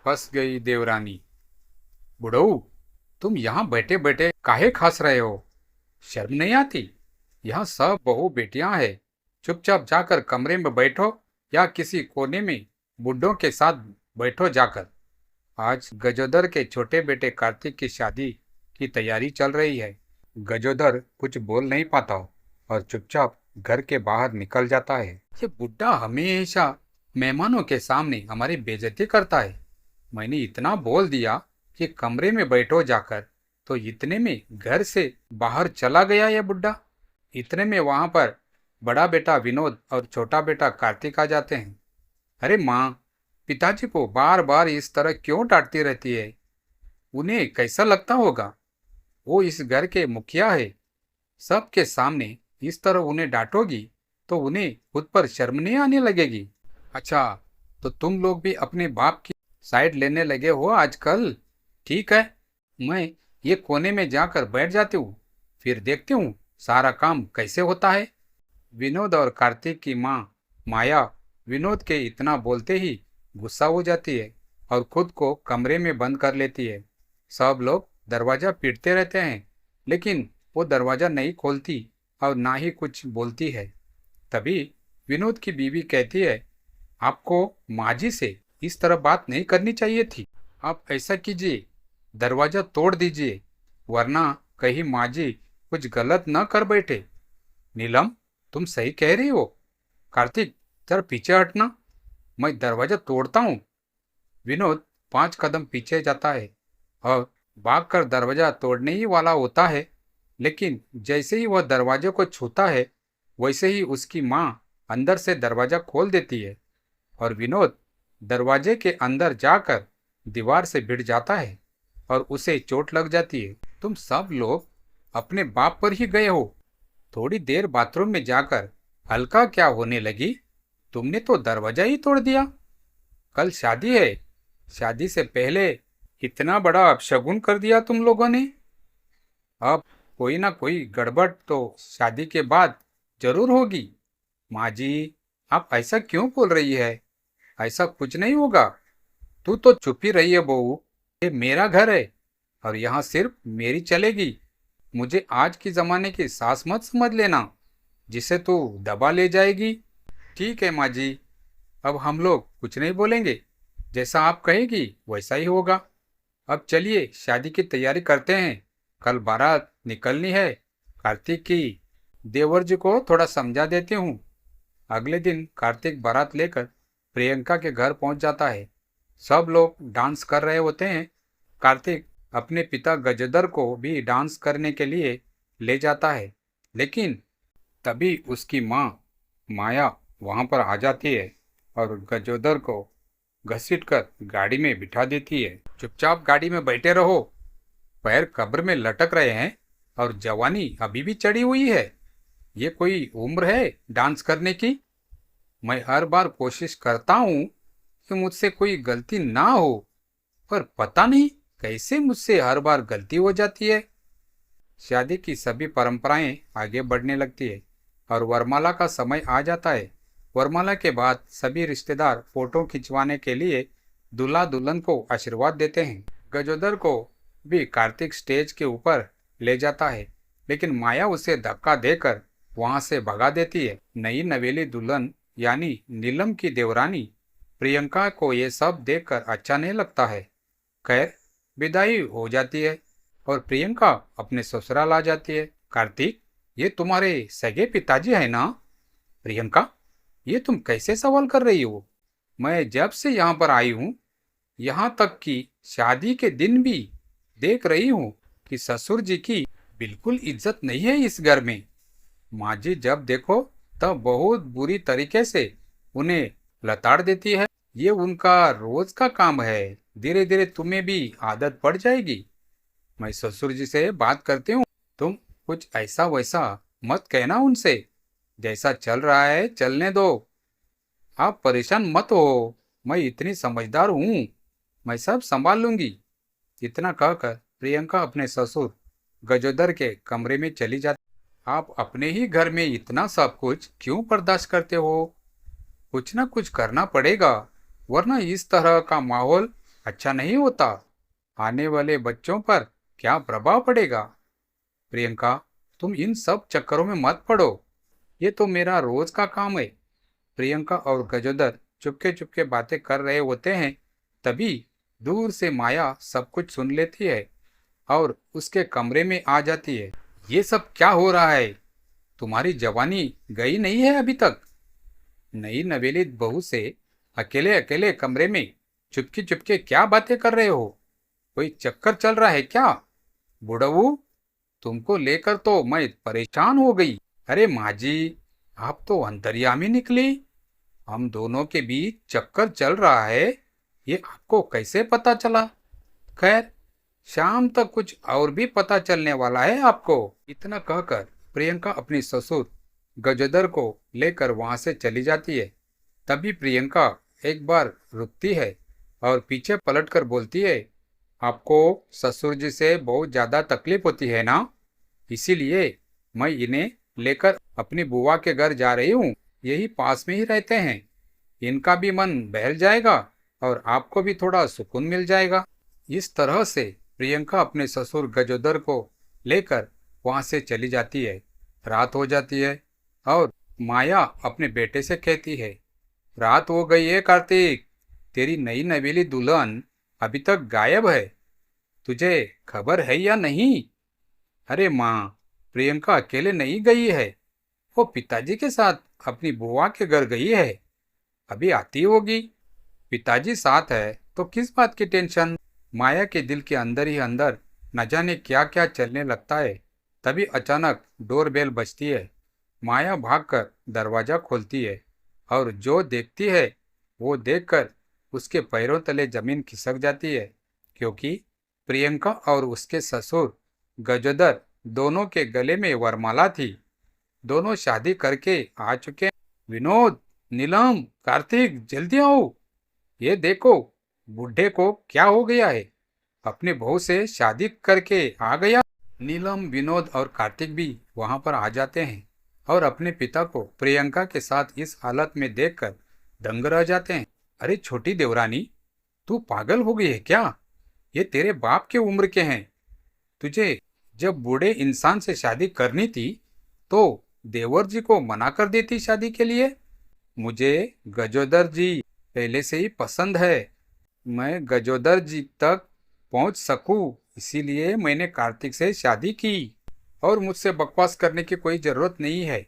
फंस गई देवरानी। बुढ़ऊ, तुम यहाँ बैठे बैठे काहे खास रहे हो? शर्म नहीं आती? यहाँ सब बहू बेटियां हैं। चुपचाप जाकर कमरे में बैठो या किसी कोने में बुड्ढों के साथ बैठो जाकर। आज गजोदर के छोटे बेटे कार्तिक की शादी की तैयारी चल रही है। गजोदर कुछ बोल नहीं पाता और चुपचाप घर के बाहर निकल जाता है। ये बुड्ढा हमेशा मेहमानों के सामने हमारी बेइज्जती करता है। मैंने इतना बोल दिया कि कमरे में बैठो जाकर, तो इतने में घर से बाहर चला गया यह बुड्ढा। इतने में वहां पर बड़ा बेटा विनोद और छोटा बेटा कार्तिक आ जाते हैं। अरे माँ, पिताजी को बार बार इस तरह क्यों डांटती रहती है? उन्हें कैसा लगता होगा? वो इस घर के मुखिया है। सबके सामने इस तरह उन्हें डांटोगी तो उन्हें खुद पर शर्म नहीं आने लगेगी? अच्छा, तो तुम लोग भी अपने बाप की साइड लेने लगे हो आजकल। ठीक है, मैं ये कोने में जाकर बैठ जाती हूँ, फिर देखती हूँ सारा काम कैसे होता है। विनोद और कार्तिक की माँ माया विनोद के इतना बोलते ही गुस्सा हो जाती है और खुद को कमरे में बंद कर लेती है। सब लोग दरवाजा पीटते रहते हैं, लेकिन वो दरवाजा नहीं खोलती और ना ही कुछ बोलती है। तभी विनोद की बीवी कहती है, आपको माँ जी से इस तरह बात नहीं करनी चाहिए थी। आप ऐसा कीजिए, दरवाजा तोड़ दीजिए, वरना कहीं माँ जी कुछ गलत न कर बैठे। नीलम, तुम सही कह रही हो। कार्तिक, जरा पीछे हटना, मैं दरवाजा तोड़ता हूँ। विनोद 5 कदम पीछे जाता है और भागकर दरवाजा तोड़ने ही वाला होता है, लेकिन जैसे ही वह दरवाजे को छूता है, वैसे ही उसकी माँ अंदर से दरवाजा खोल देती है और विनोद दरवाजे के अंदर जाकर दीवार से भिड़ जाता है और उसे चोट लग जाती है। तुम सब लोग अपने बाप पर ही गए हो। थोड़ी देर बाथरूम में जाकर हल्का क्या होने लगी? तुमने तो दरवाजा ही तोड़ दिया। कल शादी है, शादी से पहले इतना बड़ा अपशगुन कर दिया तुम लोगों ने। अब कोई ना कोई गड़बड़ तो शादी के बाद जरूर होगी। माँ जी, आप ऐसा क्यों बोल रही है? ऐसा कुछ नहीं होगा। तू तो चुप ही रही है बहू। ये मेरा घर है और यहाँ सिर्फ मेरी चलेगी। मुझे आज के जमाने की सास मत समझ लेना, जिसे तू दबा ले जाएगी। ठीक है माँ जी, अब हम लोग कुछ नहीं बोलेंगे। जैसा आप कहेगी वैसा ही होगा। अब चलिए शादी की तैयारी करते हैं। कल बारात निकलनी है। कार्तिक की देवर जी को थोड़ा समझा देती हूँ। अगले दिन कार्तिक बारात लेकर प्रियंका के घर पहुंच जाता है। सब लोग डांस कर रहे होते हैं। कार्तिक अपने पिता गजोदर को भी डांस करने के लिए ले जाता है, लेकिन तभी उसकी माँ माया वहां पर आ जाती है और गजोदर को घसीटकर गाड़ी में बिठा देती है। चुपचाप गाड़ी में बैठे रहो। पैर कब्र में लटक रहे हैं और जवानी अभी भी चढ़ी हुई है। ये कोई उम्र है डांस करने की? मैं हर बार कोशिश करता हूँ कि मुझसे कोई गलती ना हो, पर पता नहीं कैसे मुझसे हर बार गलती हो जाती है। शादी की सभी परंपराएं आगे बढ़ने लगती है और वरमाला का समय आ जाता है। वरमाला के बाद सभी रिश्तेदार फोटो खिंचवाने के लिए दूल्हा दुल्हन को आशीर्वाद देते हैं। गजोदर को भी कार्तिक स्टेज के ऊपर ले जाता है, लेकिन माया उसे धक्का देकर वहां से भगा देती है। नई नवेली दुल्हन यानी नीलम की देवरानी प्रियंका को ये सब देखकर अच्छा नहीं लगता है। खैर, विदाई हो जाती है और प्रियंका अपने ससुराल आ जाती है। कार्तिक, ये तुम्हारे सगे पिताजी है ना? प्रियंका, ये तुम कैसे सवाल कर रही हो? मैं जब से यहाँ पर आई हूँ, यहाँ तक कि शादी के दिन भी देख रही हूँ कि ससुर जी की बिल्कुल इज्जत नहीं है इस घर में। माँ जी जब देखो तब बहुत बुरी तरीके से उन्हें लताड़ देती है। ये उनका रोज का काम है। धीरे धीरे तुम्हें भी आदत पड़ जाएगी। मैं ससुर जी से बात करती हूँ, तुम कुछ ऐसा वैसा मत कहना उनसे। जैसा चल रहा है चलने दो। आप परेशान मत हो, मैं इतनी समझदार हूँ, मैं सब संभाल लूंगी। इतना कहकर प्रियंका अपने ससुर गजोदर के कमरे में चली जाती। आप अपने ही घर में इतना सब कुछ क्यों बर्दाश्त करते हो? कुछ ना कुछ करना पड़ेगा, वरना इस तरह का माहौल अच्छा नहीं होता। आने वाले बच्चों पर क्या प्रभाव पड़ेगा। प्रियंका, तुम इन सब चक्करों में मत पड़ो। ये तो मेरा रोज का काम है। प्रियंका और गजोदर चुपके चुपके बातें कर रहे होते हैं। तभी दूर से माया सब कुछ सुन लेती है और उसके कमरे में आ जाती है। ये सब क्या हो रहा है। तुम्हारी जवानी गई नहीं है अभी तक। नई नवेली बहू से अकेले अकेले कमरे में चुपके चुपके क्या बातें कर रहे हो। कोई चक्कर चल रहा है क्या। बुढ़ऊ, तुमको लेकर तो मैं परेशान हो गई। अरे माँ जी, आप तो अंतर्यामी निकली। हम दोनों के बीच चक्कर चल रहा है, ये आपको कैसे पता चला। खैर, शाम तक कुछ और भी पता चलने वाला है आपको। इतना कहकर प्रियंका अपनी ससुर गजोदर को लेकर वहां से चली जाती है। तभी प्रियंका एक बार रुकती है और पीछे पलटकर बोलती है, आपको ससुर जी से बहुत ज्यादा तकलीफ होती है ना, इसीलिए मैं इन्हें लेकर अपनी बुआ के घर जा रही हूँ। यही पास में ही रहते हैं। इनका भी मन बहल जाएगा और आपको भी थोड़ा सुकून मिल जाएगा। इस तरह से प्रियंका अपने ससुर गजोदर को लेकर वहां से चली जाती है। रात हो जाती है और माया अपने बेटे से कहती है, रात हो गई है कार्तिक, तेरी नई नवेली दुल्हन अभी तक गायब है। तुझे खबर है या नहीं। अरे माँ, प्रियंका अकेले नहीं गई है, वो पिताजी के साथ अपनी बुआ के घर गई है। अभी आती होगी। पिताजी साथ है तो किस बात की टेंशन। माया के दिल के अंदर ही अंदर न जाने क्या क्या चलने लगता है। तभी अचानक डोरबेल बजती है। माया भागकर दरवाजा खोलती है और जो देखती है वो देखकर उसके पैरों तले जमीन खिसक जाती है, क्योंकि प्रियंका और उसके ससुर गजोदर दोनों के गले में वरमाला थी। दोनों शादी करके आ चुके हैं। विनोद, नीलम, कार्तिक, जल्दी आओ। ये देखो, बुढ़े को क्या हो गया है। अपनी बहू से शादी करके आ गया। नीलम, विनोद और कार्तिक भी वहां पर आ जाते हैं और अपने पिता को प्रियंका के साथ इस हालत में देखकर दंग रह जाते हैं। अरे छोटी देवरानी, तू पागल हो गई है क्या। ये तेरे बाप के उम्र के हैं। तुझे जब बूढ़े इंसान से शादी करनी थी तो देवर जी को मना कर देती शादी के लिए। मुझे गजोदर जी पहले से ही पसंद है। मैं गजोदर जी तक पहुंच सकूं, इसीलिए मैंने कार्तिक से शादी की। और मुझसे बकवास करने की कोई जरूरत नहीं है।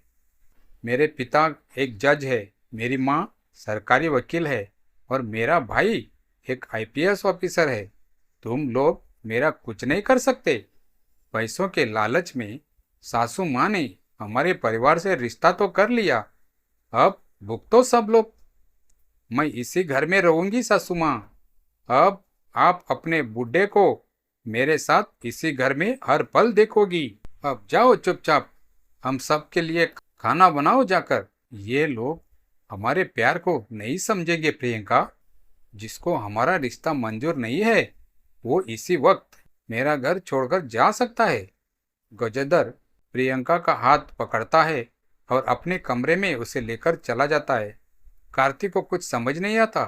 मेरे पिता एक जज है, मेरी माँ सरकारी वकील है और मेरा भाई एक आईपीएस ऑफिसर है। तुम लोग मेरा कुछ नहीं कर सकते। पैसों के लालच में सासू माँ ने हमारे परिवार से रिश्ता तो कर लिया, अब भुगतो सब लोग। मैं इसी घर में रहूंगी सासू माँ। अब आप अपने बूढ़े को मेरे साथ इसी घर में हर पल देखोगी। अब जाओ चुपचाप, हम सब के लिए खाना बनाओ जाकर। ये लोग हमारे प्यार को नहीं समझेंगे प्रियंका। जिसको हमारा रिश्ता मंजूर नहीं है वो इसी वक्त मेरा घर छोड़कर जा सकता है। गजोदर प्रियंका का हाथ पकड़ता है और अपने कमरे में उसे लेकर चला जाता है। कार्तिक को कुछ समझ नहीं आता।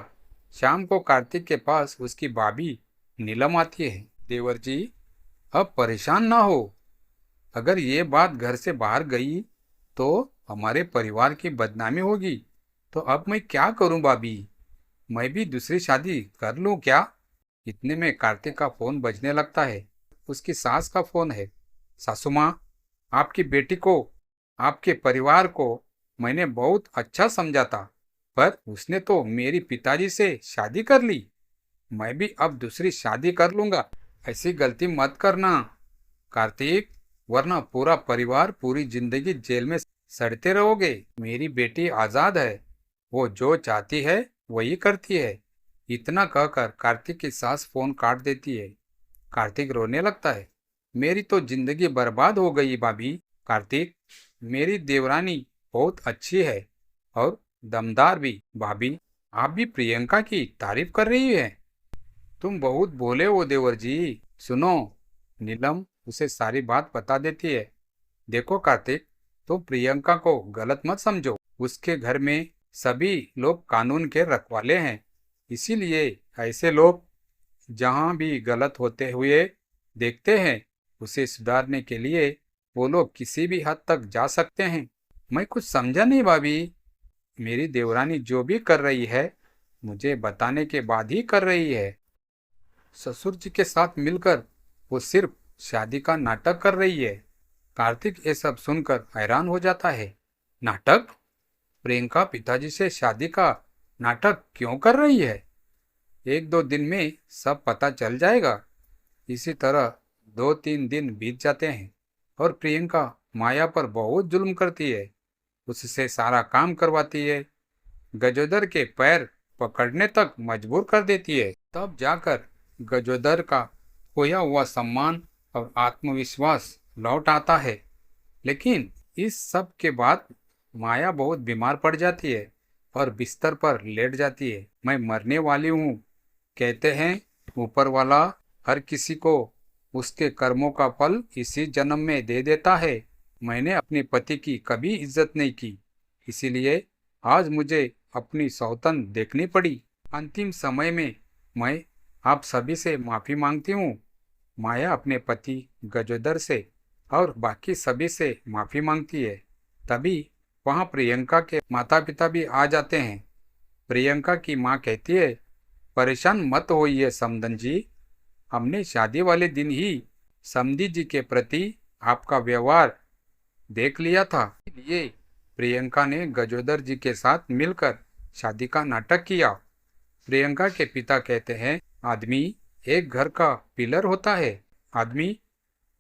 शाम को कार्तिक के पास उसकी भाभी नीलम आती है। देवर जी, अब परेशान ना हो। अगर ये बात घर से बाहर गई तो हमारे परिवार की बदनामी होगी। तो अब मैं क्या करूं भाभी। मैं भी दूसरी शादी कर लूं क्या। इतने में कार्तिक का फोन बजने लगता है। उसकी सास का फोन है। सासू माँ, आपकी बेटी को, आपके परिवार को मैंने बहुत अच्छा समझा था, पर उसने तो मेरी पिताजी से शादी कर ली। मैं भी अब दूसरी शादी कर लूंगा। ऐसी गलती मत करना कार्तिक, वरना पूरा परिवार पूरी जिंदगी जेल में सड़ते रहोगे। मेरी बेटी आजाद है, वो जो चाहती है वही करती है। इतना कहकर कार्तिक की सास फोन काट देती है। कार्तिक रोने लगता है। मेरी तो जिंदगी बर्बाद हो गई भाभी। कार्तिक, मेरी देवरानी बहुत अच्छी है और दमदार भी। भाभी, आप भी प्रियंका की तारीफ कर रही है। तुम बहुत भोले हो देवर जी। सुनो, नीलम उसे सारी बात बता देती है। देखो कार्तिक, तुम प्रियंका को गलत मत समझो। उसके घर में सभी लोग कानून के रखवाले हैं, इसीलिए ऐसे लोग जहाँ भी गलत होते हुए देखते हैं उसे सुधारने के लिए वो लोग किसी भी हद तक जा सकते हैं। मैं कुछ समझा नहीं भाभी। मेरी देवरानी जो भी कर रही है मुझे बताने के बाद ही कर रही है। ससुर जी के साथ मिलकर वो सिर्फ शादी का नाटक कर रही है। कार्तिक ये सब सुनकर हैरान हो जाता है। नाटक? प्रियंका पिताजी से शादी का नाटक क्यों कर रही है? एक दो दिन में सब पता चल जाएगा। इसी तरह 2-3 दिन बीत जाते हैं और प्रियंका माया पर बहुत जुल्म करती है। उससे सारा काम करवाती है, गजोदर के पैर पकड़ने तक मजबूर कर देती है। तब जाकर गजोदर का खोया हुआ सम्मान और आत्मविश्वास लौट आता है। लेकिन इस सब के बाद माया बहुत बीमार पड़ जाती है और बिस्तर पर लेट जाती है। मैं मरने वाली हूँ। कहते हैं ऊपर वाला हर किसी को उसके कर्मों का फल इसी जन्म में दे देता है। मैंने अपने पति की कभी इज्जत नहीं की, इसीलिए आज मुझे अपनी सौतन देखनी पड़ी। अंतिम समय में मैं आप सभी से माफ़ी मांगती हूँ। माया अपने पति गजोदर से और बाकी सभी से माफ़ी मांगती है। तभी वहाँ प्रियंका के माता पिता भी आ जाते हैं। प्रियंका की माँ कहती है, परेशान मत होइए समधन जी, हमने शादी वाले दिन ही समधी जी के प्रति आपका व्यवहार देख लिया था। ये प्रियंका ने गजोदर जी के साथ मिलकर शादी का नाटक किया। प्रियंका के पिता कहते हैं, आदमी एक घर का पिलर होता है। आदमी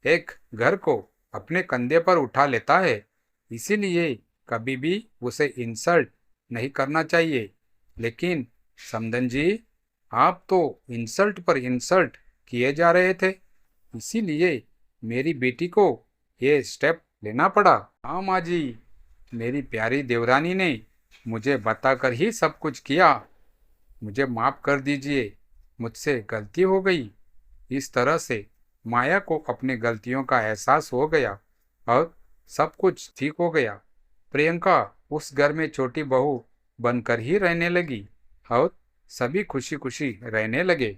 एक घर को अपने कंधे पर उठा लेता है, इसीलिए कभी भी उसे इंसल्ट नहीं करना चाहिए। लेकिन समधन जी, आप तो इंसल्ट पर इंसल्ट किए जा रहे थे, इसीलिए मेरी बेटी को ये स्टेप लेना पड़ा। हाँ माँ जी, मेरी प्यारी देवरानी ने मुझे बताकर ही सब कुछ किया। मुझे माफ़ कर दीजिए, मुझसे गलती हो गई। इस तरह से माया को अपनी गलतियों का एहसास हो गया और सब कुछ ठीक हो गया। प्रियंका उस घर में छोटी बहू बनकर ही रहने लगी और सभी खुशी खुशी रहने लगे।